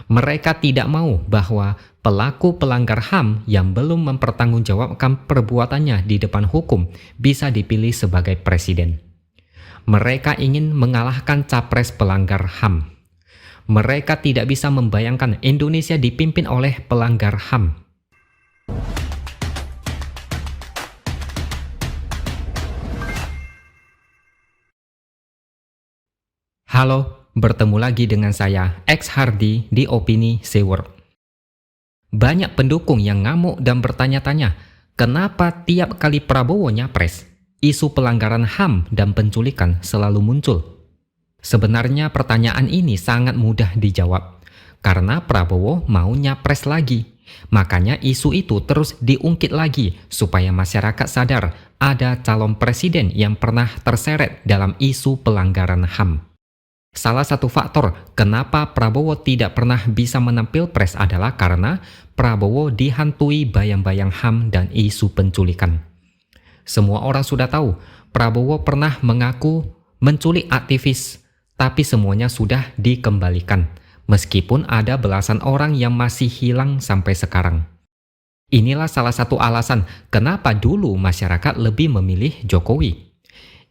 Mereka tidak mau bahwa pelaku pelanggar HAM yang belum mempertanggungjawabkan perbuatannya di depan hukum bisa dipilih sebagai presiden. Mereka ingin mengalahkan capres pelanggar HAM. Mereka tidak bisa membayangkan Indonesia dipimpin oleh pelanggar HAM. Halo, bertemu lagi dengan saya, X Hardy di Opini Seward. Banyak pendukung yang ngamuk dan bertanya-tanya, kenapa tiap kali Prabowo nyapres, isu pelanggaran HAM dan penculikan selalu muncul? Sebenarnya pertanyaan ini sangat mudah dijawab, karena Prabowo mau nyapres lagi. Makanya isu itu terus diungkit lagi supaya masyarakat sadar ada calon presiden yang pernah terseret dalam isu pelanggaran HAM. Salah satu faktor kenapa Prabowo tidak pernah bisa menang Pilpres adalah karena Prabowo dihantui bayang-bayang HAM dan isu penculikan. Semua orang sudah tahu Prabowo pernah mengaku menculik aktivis, tapi semuanya sudah dikembalikan, meskipun ada belasan orang yang masih hilang sampai sekarang. Inilah salah satu alasan kenapa dulu masyarakat lebih memilih Jokowi.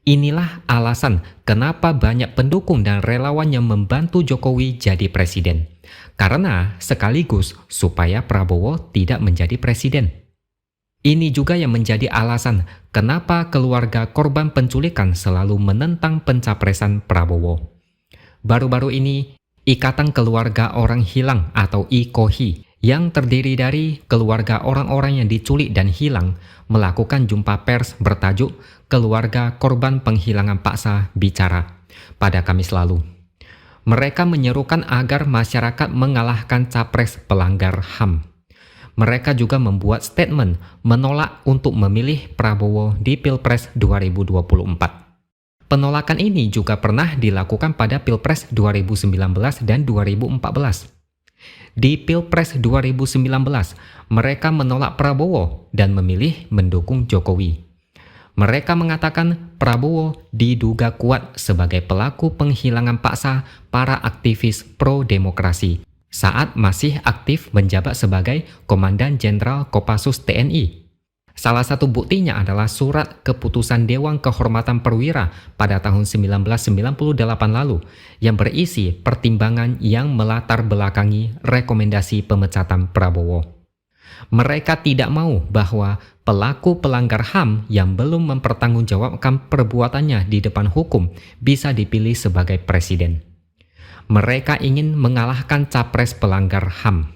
Inilah alasan kenapa banyak pendukung dan relawan yang membantu Jokowi jadi presiden. Karena sekaligus supaya Prabowo tidak menjadi presiden. Ini juga yang menjadi alasan kenapa keluarga korban penculikan selalu menentang pencapresan Prabowo. Baru-baru ini, Ikatan Keluarga Orang Hilang atau IKOHI yang terdiri dari keluarga orang-orang yang diculik dan hilang melakukan jumpa pers bertajuk Keluarga Korban Penghilangan Paksa Bicara pada Kamis lalu. Mereka menyerukan agar masyarakat mengalahkan capres pelanggar HAM. Mereka juga membuat statement menolak untuk memilih Prabowo di Pilpres 2024. Penolakan ini juga pernah dilakukan pada Pilpres 2019 dan 2014. Di Pilpres 2019, mereka menolak Prabowo dan memilih mendukung Jokowi. Mereka mengatakan Prabowo diduga kuat sebagai pelaku penghilangan paksa para aktivis pro-demokrasi saat masih aktif menjabat sebagai Komandan Jenderal Kopassus TNI. Salah satu buktinya adalah surat keputusan Dewan Kehormatan Perwira pada tahun 1998 lalu yang berisi pertimbangan yang melatar belakangi rekomendasi pemecatan Prabowo. Mereka tidak mau bahwa pelaku pelanggar HAM yang belum mempertanggungjawabkan perbuatannya di depan hukum bisa dipilih sebagai presiden. Mereka ingin mengalahkan capres pelanggar HAM.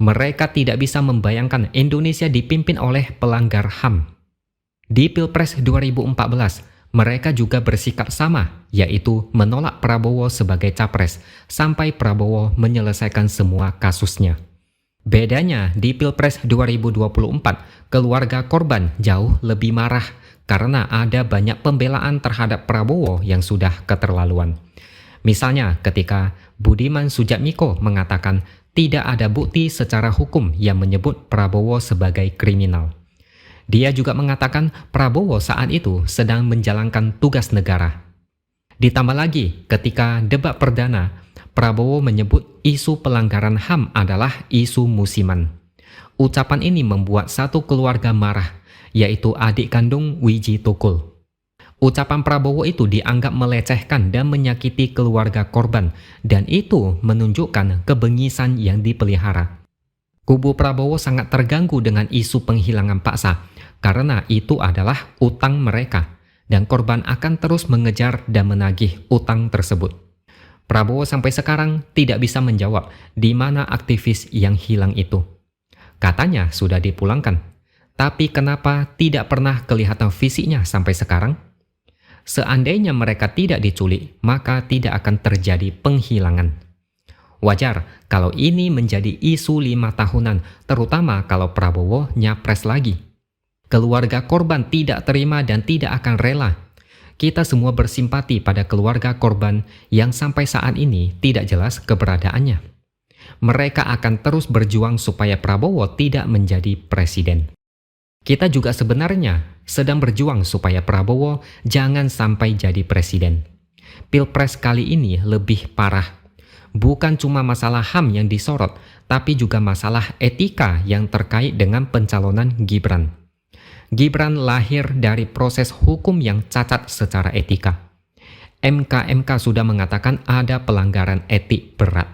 Mereka tidak bisa membayangkan Indonesia dipimpin oleh pelanggar HAM. Di Pilpres 2014, mereka juga bersikap sama, yaitu menolak Prabowo sebagai capres sampai Prabowo menyelesaikan semua kasusnya. Bedanya di Pilpres 2024, keluarga korban jauh lebih marah karena ada banyak pembelaan terhadap Prabowo yang sudah keterlaluan. Misalnya ketika Budiman Sujatmiko mengatakan tidak ada bukti secara hukum yang menyebut Prabowo sebagai kriminal. Dia juga mengatakan Prabowo saat itu sedang menjalankan tugas negara. Ditambah lagi, ketika debat perdana, Prabowo menyebut isu pelanggaran HAM adalah isu musiman. Ucapan ini membuat satu keluarga marah, yaitu adik kandung Wiji Tukul. Ucapan Prabowo itu dianggap melecehkan dan menyakiti keluarga korban, dan itu menunjukkan kebengisan yang dipelihara. Kubu Prabowo sangat terganggu dengan isu penghilangan paksa, karena itu adalah utang mereka, dan korban akan terus mengejar dan menagih utang tersebut. Prabowo sampai sekarang tidak bisa menjawab di mana aktivis yang hilang itu. Katanya sudah dipulangkan, tapi kenapa tidak pernah kelihatan fisiknya sampai sekarang? Seandainya mereka tidak diculik, maka tidak akan terjadi penghilangan. Wajar kalau ini menjadi isu 5 tahunan, terutama kalau Prabowo nyapres lagi. Keluarga korban tidak terima dan tidak akan rela. Kita semua bersimpati pada keluarga korban yang sampai saat ini tidak jelas keberadaannya. Mereka akan terus berjuang supaya Prabowo tidak menjadi presiden. Kita juga sebenarnya sedang berjuang supaya Prabowo jangan sampai jadi presiden. Pilpres kali ini lebih parah. Bukan cuma masalah HAM yang disorot, tapi juga masalah etika yang terkait dengan pencalonan Gibran. Gibran lahir dari proses hukum yang cacat secara etika. MK sudah mengatakan ada pelanggaran etik berat.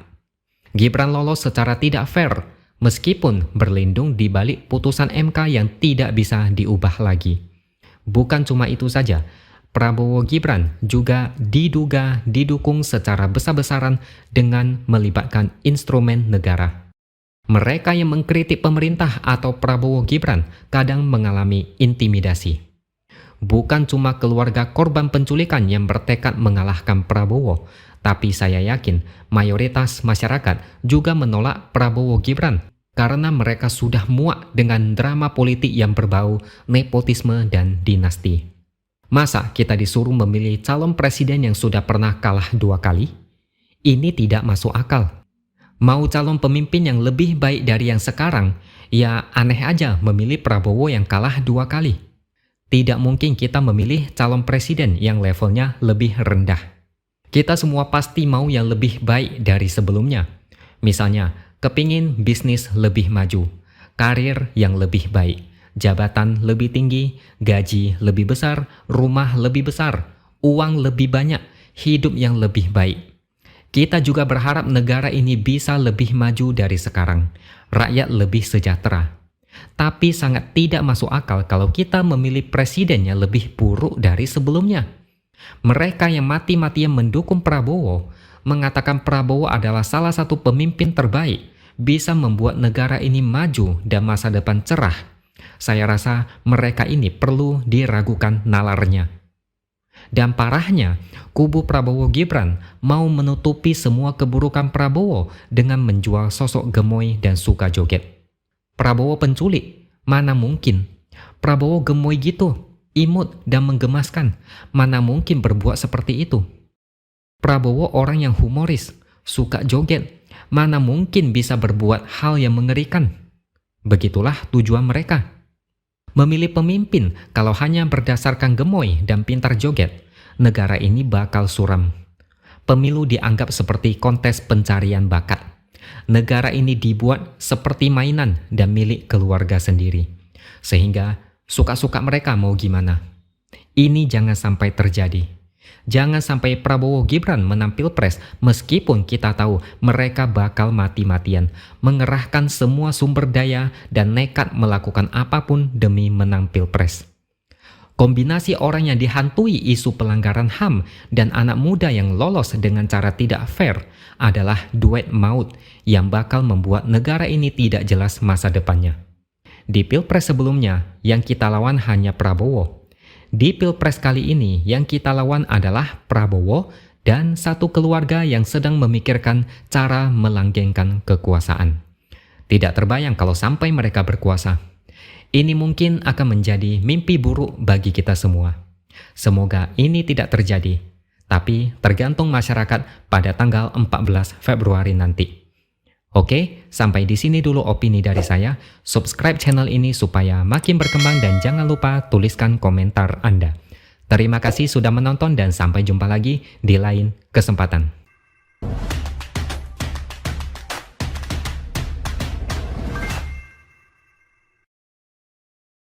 Gibran lolos secara tidak fair, meskipun berlindung di balik putusan MK yang tidak bisa diubah lagi. Bukan cuma itu saja, Prabowo Gibran juga diduga didukung secara besar-besaran dengan melibatkan instrumen negara. Mereka yang mengkritik pemerintah atau Prabowo Gibran kadang mengalami intimidasi. Bukan cuma keluarga korban penculikan yang bertekad mengalahkan Prabowo, tapi saya yakin mayoritas masyarakat juga menolak Prabowo Gibran karena mereka sudah muak dengan drama politik yang berbau nepotisme dan dinasti. Masa kita disuruh memilih calon presiden yang sudah pernah kalah 2 kali? Ini tidak masuk akal. Mau calon pemimpin yang lebih baik dari yang sekarang, ya aneh aja memilih Prabowo yang kalah 2 kali. Tidak mungkin kita memilih calon presiden yang levelnya lebih rendah. Kita semua pasti mau yang lebih baik dari sebelumnya. Misalnya, kepingin bisnis lebih maju, karir yang lebih baik, jabatan lebih tinggi, gaji lebih besar, rumah lebih besar, uang lebih banyak, hidup yang lebih baik. Kita juga berharap negara ini bisa lebih maju dari sekarang, rakyat lebih sejahtera. Tapi sangat tidak masuk akal kalau kita memilih presiden yang lebih buruk dari sebelumnya. Mereka yang mati-matian mendukung Prabowo, mengatakan Prabowo adalah salah satu pemimpin terbaik, bisa membuat negara ini maju dan masa depan cerah. Saya rasa mereka ini perlu diragukan nalarnya. Dan parahnya, kubu Prabowo Gibran mau menutupi semua keburukan Prabowo dengan menjual sosok gemoy dan suka joget. Prabowo penculik? Mana mungkin. Prabowo gemoy gitu, imut dan menggemaskan. Mana mungkin berbuat seperti itu. Prabowo orang yang humoris, suka joget. Mana mungkin bisa berbuat hal yang mengerikan. Begitulah tujuan mereka. Memilih pemimpin kalau hanya berdasarkan gemoy dan pintar joget, negara ini bakal suram. Pemilu dianggap seperti kontes pencarian bakat. Negara ini dibuat seperti mainan dan milik keluarga sendiri. Sehingga suka-suka mereka mau gimana. Ini jangan sampai terjadi. Jangan sampai Prabowo Gibran menang Pilpres meskipun kita tahu mereka bakal mati-matian, mengerahkan semua sumber daya dan nekat melakukan apapun demi menang Pilpres. Kombinasi orang yang dihantui isu pelanggaran HAM dan anak muda yang lolos dengan cara tidak fair adalah duet maut yang bakal membuat negara ini tidak jelas masa depannya. Di Pilpres sebelumnya, yang kita lawan hanya Prabowo. Di Pilpres kali ini, yang kita lawan adalah Prabowo dan satu keluarga yang sedang memikirkan cara melanggengkan kekuasaan. Tidak terbayang kalau sampai mereka berkuasa. Ini mungkin akan menjadi mimpi buruk bagi kita semua. Semoga ini tidak terjadi, tapi tergantung masyarakat pada tanggal 14 Februari nanti. Oke, sampai di sini dulu opini dari saya. Subscribe channel ini supaya makin berkembang dan jangan lupa tuliskan komentar Anda. Terima kasih sudah menonton dan sampai jumpa lagi di lain kesempatan.